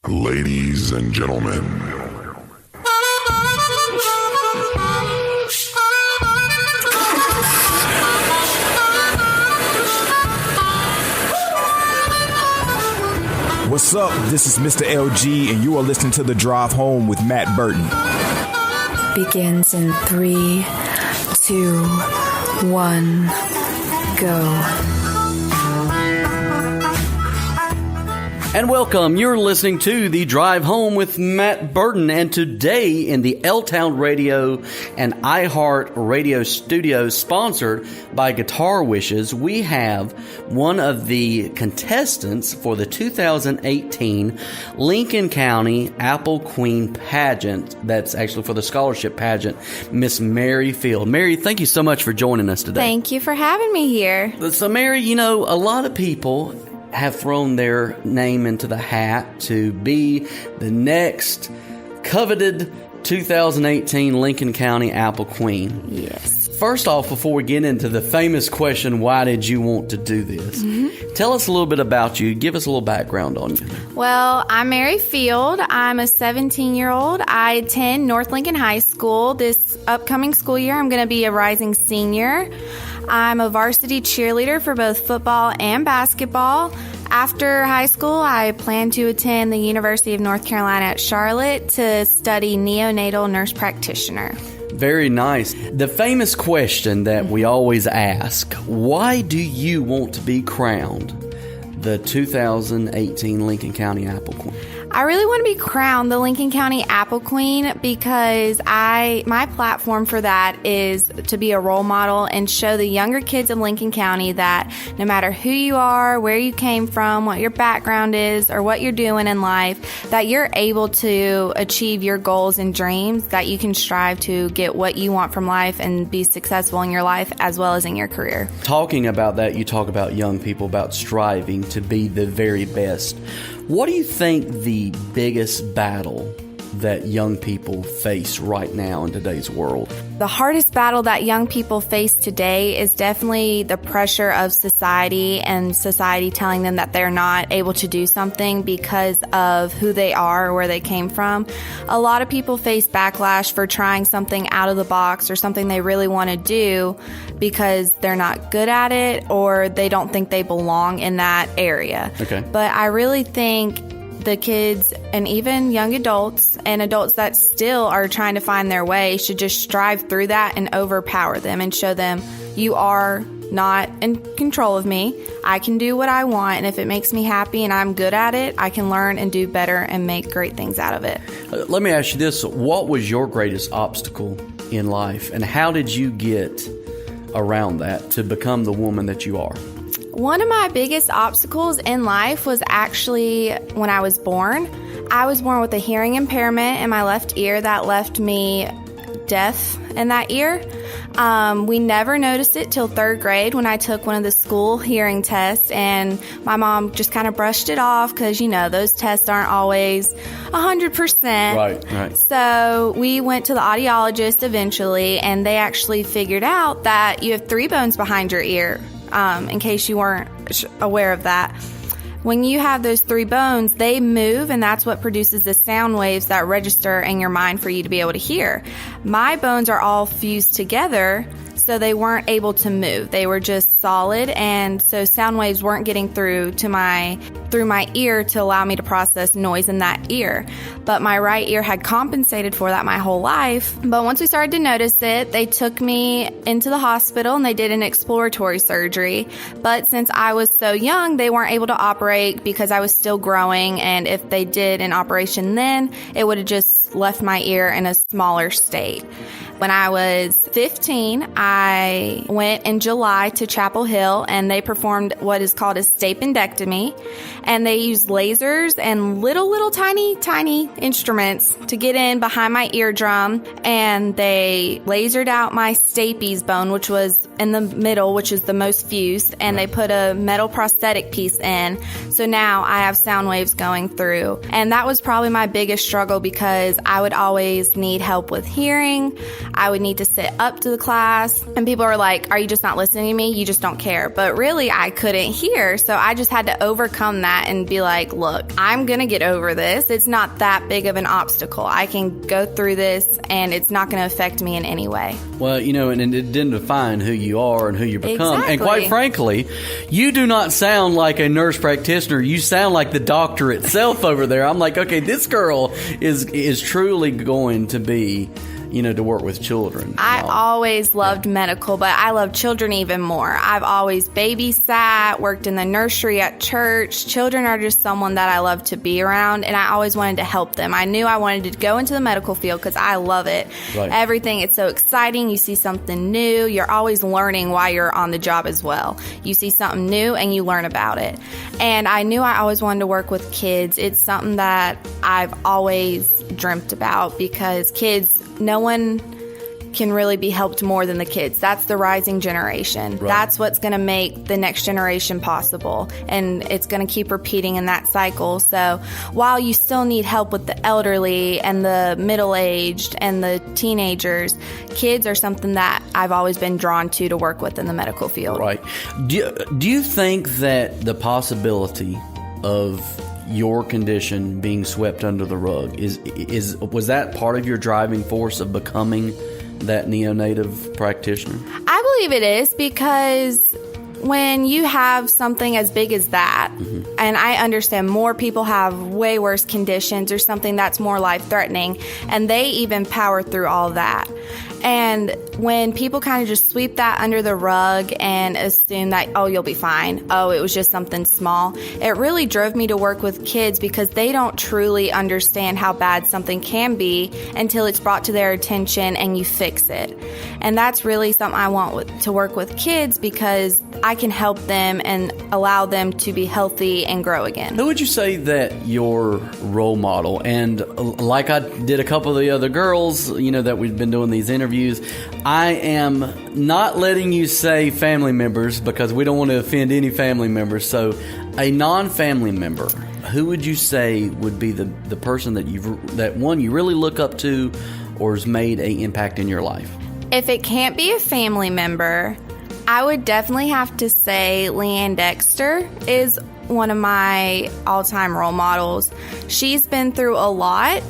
Ladies and gentlemen, what's up? This is Mr. LG, and you are listening to The Drive Home with Matt Burton. Begins in 3, 2, 1, go. And welcome. You're listening to The Drive Home with Matt Burton. And today in the L-Town Radio and iHeart Radio studios, sponsored by Guitar Wishes, we have one of the contestants for the 2018 Lincoln County Apple Queen pageant. That's actually for the scholarship pageant, Miss Mary Field. Mary, thank you so much for joining us today. Thank you for having me here. So, Mary, you know, a lot of people have thrown their name into the hat to be the next coveted 2018 Lincoln County Apple Queen. Yes. First off, before we get into the famous question, why did you want to do this? Tell us a little bit about you. Give us a little background on you. Well, I'm Mary Field. I'm a 17-year-old. I attend North Lincoln High School. This upcoming school year, I'm going to be a rising senior. I'm a varsity cheerleader for both football and basketball. After high school, I plan to attend the University of North Carolina at Charlotte to study neonatal nurse practitioner. Very nice. The famous question that we always ask, why do you want to be crowned the 2018 Lincoln County Apple Queen? I really want to be crowned the Lincoln County Apple Queen because my platform for that is to be a role model and show the younger kids of Lincoln County that no matter who you are, where you came from, what your background is, or what you're doing in life, that you're able to achieve your goals and dreams, that you can strive to get what you want from life and be successful in your life as well as in your career. Talking about that, you talk about young people, about striving to be the very best. What do you think the biggest battle that young people face right now in today's world? The hardest battle that young people face today is definitely the pressure of society and society telling them that they're not able to do something because of who they are or where they came from. A lot of people face backlash for trying something out of the box or something they really want to do because they're not good at it or they don't think they belong in that area. Okay. But I really think the kids and even young adults and adults that still are trying to find their way should just strive through that and overpower them and show them you are not in control of me. I can do what I want, and if it makes me happy and I'm good at it, I can learn and do better and make great things out of it. Let me ask you this. What was your greatest obstacle in life, and how did you get around that to become the woman that you are? One of my biggest obstacles in life was actually when I was born. I was born with a hearing impairment in my left ear that left me deaf in that ear. We never noticed it till third grade when I took one of the school hearing tests, and my mom just kind of brushed it off because, you know, those tests aren't always 100%. Right. So we went to the audiologist eventually, and they actually figured out that you have 3 bones behind your ear. In case you weren't aware of that. When you have those 3 bones, they move, and that's what produces the sound waves that register in your mind for you to be able to hear. My bones are all fused together, so they weren't able to move. They were just solid, and so sound waves weren't getting through my ear to allow me to process noise in that ear. But my right ear had compensated for that my whole life. But once we started to notice it, they took me into the hospital and they did an exploratory surgery. But since I was so young, they weren't able to operate because I was still growing, and if they did an operation then, it would have just left my ear in a smaller state. When I was 15, I went in July to Chapel Hill, and they performed what is called a stapendectomy, and they used lasers and little tiny instruments to get in behind my eardrum, and they lasered out my stapes bone, which was in the middle, which is the most fused, and they put a metal prosthetic piece in. So now I have sound waves going through, and that was probably my biggest struggle because I would always need help with hearing. I would need to sit up to the class, and people are like, are you just not listening to me? You just don't care. But really, I couldn't hear. So I just had to overcome that and be like, look, I'm going to get over this. It's not that big of an obstacle. I can go through this, and it's not going to affect me in any way. Well, and it didn't define who you are and who you become. Exactly. And quite frankly, you do not sound like a nurse practitioner. You sound like the doctor itself over there. I'm like, okay, this girl is truly going to be, to work with children. I always loved medical, but I love children even more. I've always babysat, worked in the nursery at church. Children are just someone that I love to be around, and I always wanted to help them. I knew I wanted to go into the medical field because I love it. Right. Everything, it's so exciting. You see something new. You're always learning while you're on the job as well. You see something new and you learn about it. And I knew I always wanted to work with kids. It's something that I've always dreamt about because kids, no one can really be helped more than the kids. That's the rising generation. Right. That's what's going to make the next generation possible. And it's going to keep repeating in that cycle. So while you still need help with the elderly and the middle-aged and the teenagers, kids are something that I've always been drawn to work with in the medical field. Right. Do you think that the possibility of your condition being swept under the rug was that part of your driving force of becoming that neonative practitioner? I believe it is because when you have something as big as that, and I understand more people have way worse conditions or something that's more life-threatening, and they even power through all that. And when people kind of just sweep that under the rug and assume that, oh, you'll be fine. Oh, it was just something small. It really drove me to work with kids because they don't truly understand how bad something can be until it's brought to their attention and you fix it. And that's really something I want to work with kids because I can help them and allow them to be healthy and grow again. Who would you say that your role model, and like I did a couple of the other girls, that we've been doing these interviews, I am not letting you say family members because we don't want to offend any family members. So a non-family member, who would you say would be the person that you really look up to or has made an impact in your life? If it can't be a family member, I would definitely have to say Leanne Dexter is one of my all-time role models. She's been through a lot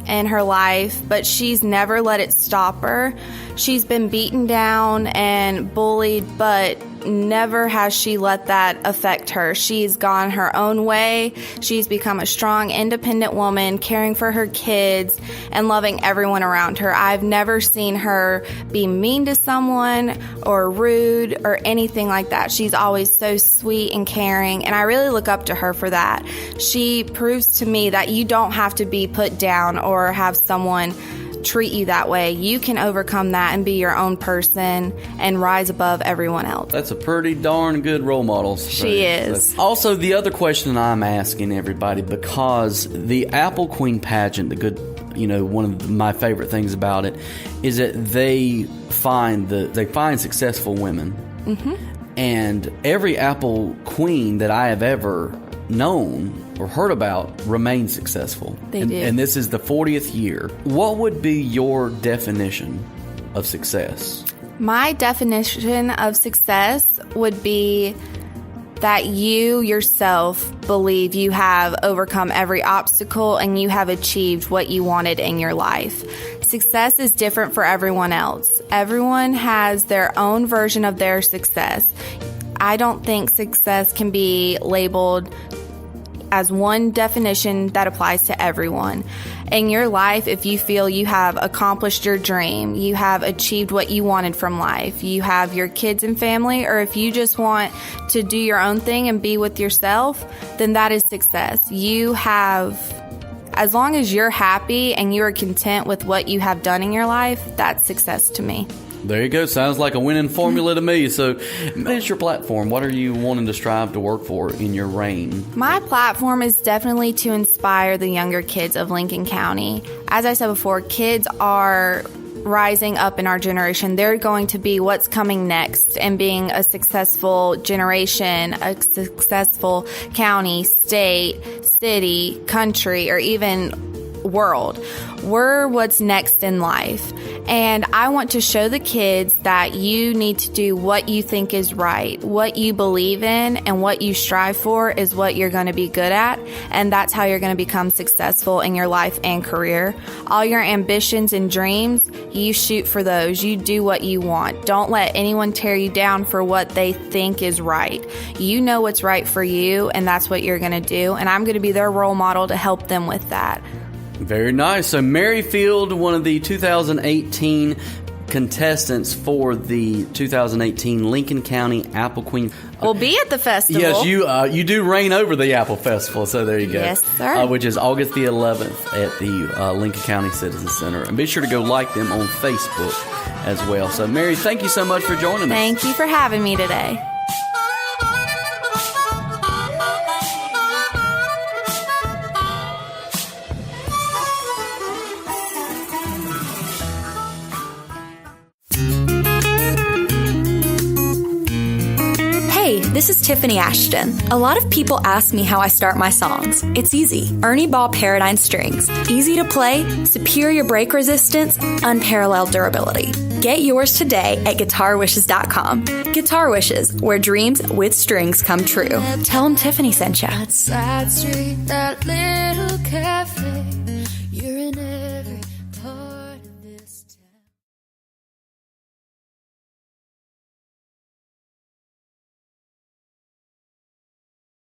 in her life, but she's never let it stop her. She's been beaten down and bullied, but never has she let that affect her. She's gone her own way. She's become a strong, independent woman, caring for her kids and loving everyone around her. I've never seen her be mean to someone or rude or anything like that. She's always so sweet and caring, and I really look up to her for that. She proves to me that you don't have to be put down or have someone treat you that way. You can overcome that and be your own person and rise above everyone else. That's a pretty darn good role model. She is. Also, the other question I'm asking everybody, because the Apple Queen pageant, one of my favorite things about it is that they find successful women. And every Apple Queen that I have ever known or heard about remains successful. They do. And this is the 40th year. What would be your definition of success? My definition of success would be that you yourself believe you have overcome every obstacle and you have achieved what you wanted in your life. Success is different for everyone else. Everyone has their own version of their success. I don't think success can be labeled as one definition that applies to everyone. In your life, if you feel you have accomplished your dream, you have achieved what you wanted from life, you have your kids and family, or if you just want to do your own thing and be with yourself, then that is success. You have, as long as you're happy and you are content with what you have done in your life, that's success to me. There you go. Sounds like a winning formula to me. So, what is your platform? What are you wanting to strive to work for in your reign? My platform is definitely to inspire the younger kids of Lincoln County. As I said before, kids are rising up in our generation. They're going to be what's coming next and being a successful generation, a successful county, state, city, country, or even world. We're what's next in life. And I want to show the kids that you need to do what you think is right, what you believe in, and what you strive for is what you're going to be good at. And that's how you're going to become successful in your life and career. All your ambitions and dreams, you shoot for those. You do what you want. Don't let anyone tear you down for what they think is right. You know what's right for you, and that's what you're going to do. And I'm going to be their role model to help them with that. Very nice. So Mary Field, one of the 2018 contestants for the 2018 Lincoln County Apple Queen. We'll be at the festival. Yes, you do reign over the Apple Festival, so there you go. Yes, sir. Which is August the 11th at the Lincoln County Citizen Center. And be sure to go like them on Facebook as well. So Mary, thank you so much for joining us. Thank you for having me today. This is Tiffany Ashton. A lot of people ask me how I start my songs. It's easy. Ernie Ball Paradigm Strings. Easy to play, superior break resistance, unparalleled durability. Get yours today at GuitarWishes.com. Guitar Wishes, where dreams with strings come true. Tell them Tiffany sent you. That side street, that little cafe.